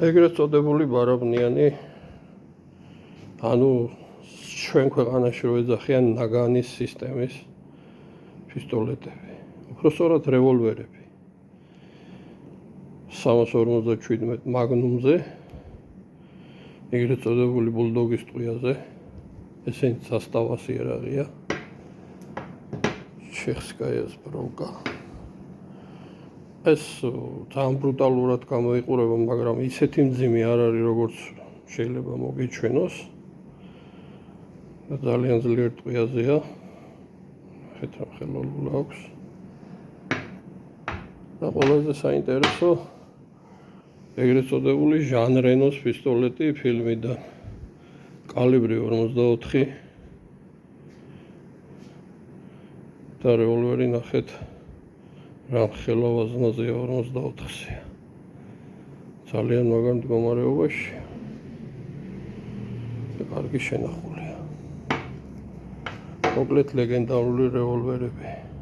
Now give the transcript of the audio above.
ეგრეთ წოდებული ბარაბნიანი ანუ ჩვენ ქვეყანაში რო ეძახიან ნაგანის სისტემის პისტოლეტები, უпростоრად რევოლვერები 357 მაგნუმზე, ეგრეთ წოდებული ბულდოგის ტყვიაზე, ესენი სასტავას იერაღია, ჩეხსკაიას ბროკა. ეს ძალიან ბრუტალურად გამოიყურება, მაგრამ ისეთი მძიმე არ არის, როგორც შეიძლება მოგიჩვენოს. ძალიან ძლიერ ტყვიაზეა. ხეთ რა ხელოვნური აქვს. და ყველაზე საინტერესო ეგრეთ წოდებული ჟან რენოს პისტოლეტი ფილმიდან. კალიბრი 44 და რევოლვერი ნახეთ რა ხელოვაზნაზეა 44-ზე. ძალიან მაგარ მდგომარეობაში. კარგი შენახულია. მოკლედ ლეგენდარული რევოლვერები.